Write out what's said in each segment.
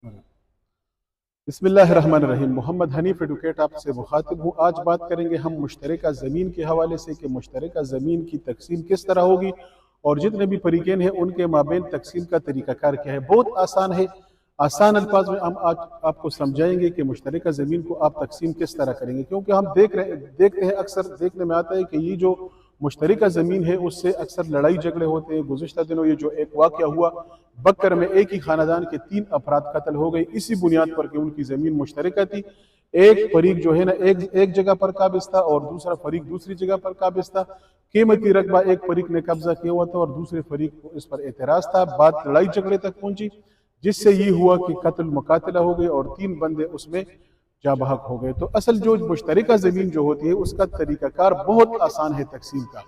بسم اللہ الرحمن الرحیم۔ محمد حنیف ایڈوکیٹ آپ سے مخاطب ہوں۔ آج بات کریں گے ہم مشترکہ زمین کے حوالے سے کہ مشترکہ زمین کی تقسیم کس طرح ہوگی اور جتنے بھی فریقین ہیں ان کے مابین تقسیم کا طریقہ کار کیا ہے۔ بہت آسان ہے، آسان الفاظ میں ہم آج آپ کو سمجھائیں گے کہ مشترکہ زمین کو آپ تقسیم کس طرح کریں گے، کیونکہ ہم دیکھتے ہیں، اکثر دیکھنے میں آتا ہے کہ یہ جو مشترکہ زمین ہے اس سے اکثر لڑائی جھگڑے ہوتے ہیں۔ گزشتہ دنوں یہ جو ایک واقعہ ہوا، بکر میں ایک ہی خاندان کے 3 افراد قتل ہو گئے اسی بنیاد پر کہ ان کی زمین مشترکہ تھی۔ ایک فریق جو ہے نا ایک جگہ پر قابض تھا اور دوسرا فریق دوسری جگہ پر قابض تھا۔ قیمتی رقبہ ایک فریق نے قبضہ کیا ہوا تھا اور دوسرے فریق کو اس پر اعتراض تھا۔ بات لڑائی جھگڑے تک پہنچی، جس سے یہ ہوا کہ قتل مقاتلہ ہو گئے اور 3 بندے اس میں جاں بحق ہو گئے۔ تو اصل جو مشترکہ زمین جو ہوتی ہے اس کا طریقہ کار بہت آسان ہے تقسیم کا۔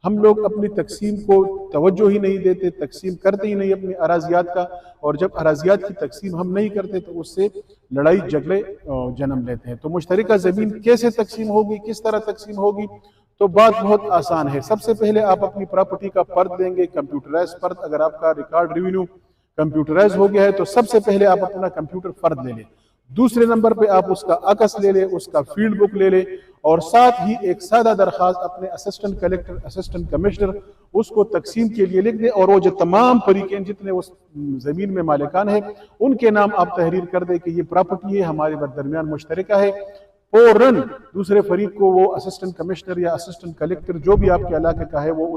ہم لوگ اپنی تقسیم کو توجہ ہی نہیں دیتے، تقسیم کرتے ہی نہیں اپنی اراضیات کا، اور جب اراضیات کی تقسیم ہم نہیں کرتے تو اس سے لڑائی جھگڑے جنم لیتے ہیں۔ تو مشترکہ زمین کیسے تقسیم ہوگی، کس طرح تقسیم ہوگی؟ تو بات بہت آسان ہے۔ سب سے پہلے آپ اپنی پراپرٹی کا فرد لیں گے، کمپیوٹرائز فرد۔ اگر آپ کا ریکارڈ ریونیو کمپیوٹرائز ہو گیا ہے تو سب سے پہلے آپ اپنا کمپیوٹر فرد لے لیں۔ دوسرے نمبر پہ آپ اس کا عکس لے لیں، اس کا فیلڈ بک لے لیں، اور ساتھ ہی ایک سادہ درخواست اپنے اسسٹنٹ کلیکٹر، اسسٹنٹ کمشنر اس کو تقسیم کے لیے لکھ دیں، اور وہ جو تمام فریقین جتنے اس زمین میں مالکان ہیں ان کے نام آپ تحریر کر دیں کہ یہ پراپرٹی ہے ہمارے درمیان مشترکہ ہے۔ فوراً دوسرے فریق کو وہ اسسٹنٹ کمشنر یا اسسٹنٹ کلیکٹر جو بھی آپ کے علاقے کا ہے وہ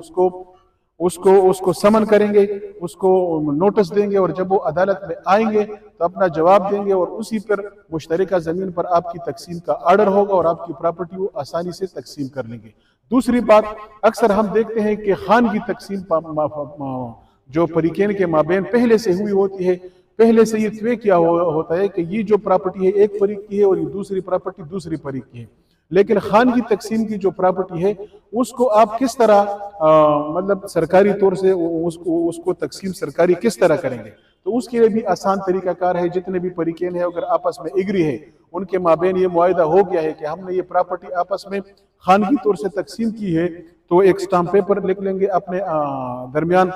اس کو سمن کریں گے، اس کو نوٹس دیں گے، اور جب وہ عدالت میں آئیں گے تو اپنا جواب دیں گے، اور اسی پر مشترکہ زمین پر آپ کی تقسیم کا آرڈر ہوگا اور آپ کی پراپرٹی وہ آسانی سے تقسیم کر لیں گے۔ دوسری بات، اکثر ہم دیکھتے ہیں کہ خان کی تقسیم جو فریقین کے مابین پہلے سے ہوئی ہوتی ہے، پہلے سے یہ طے کیا ہوتا ہے کہ یہ جو پراپرٹی ہے ایک فریق کی ہے اور یہ دوسری پراپرٹی دوسری فریق کی ہے۔ لیکن خان کی تقسیم کی جو پراپرٹی ہے اس کو آپ کس طرح مطلب سرکاری طور سے اس کو تقسیم سرکاری کس طرح کریں گے؟ تو اس کے لیے بھی آسان طریقہ کار ہے۔ جتنے بھی فریقین ہیں اگر آپس میں ایگری ہے، ان کے مابین یہ معاہدہ ہو گیا ہے کہ ہم نے یہ پراپرٹی آپس میں خانگی طور سے تقسیم کی ہے، تو ایک سٹامپ پیپر لکھ لیں گے اپنے درمیان،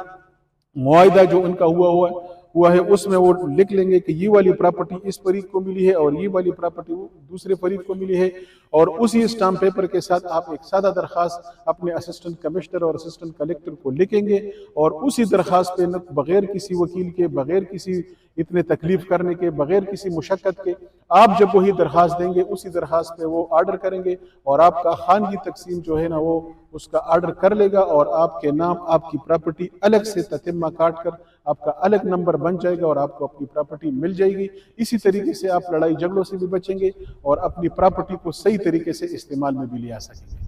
معاہدہ جو ان کا ہوا ہے اس میں وہ لکھ لیں گے کہ یہ والی پراپرٹی اس فریق کو ملی ہے اور یہ والی پراپرٹی دوسرے فریق کو ملی ہے، اور اسی اسٹامپ پیپر کے ساتھ آپ ایک سادہ درخواست اپنے اسسٹنٹ کمشنر اور اسسٹنٹ کلیکٹر کو لکھیں گے، اور اسی درخواست پہ بغیر کسی وکیل کے، بغیر کسی اتنے تکلیف کرنے کے، بغیر کسی مشقت کے، آپ جب وہی درخواست دیں گے اسی درخواست پہ وہ آرڈر کریں گے، اور آپ کا خانگی تقسیم جو ہے نا وہ اس کا آرڈر کر لے گا، اور آپ کے نام آپ کی پراپرٹی الگ سے تتمہ کاٹ کر آپ کا الگ نمبر بن جائے گا اور آپ کو اپنی پراپرٹی مل جائے گی۔ اسی طریقے سے آپ لڑائی جھگڑوں سے بھی بچیں گے اور اپنی پراپرٹی کو صحیح طریقے سے استعمال میں بھی لے آ سکیں گے۔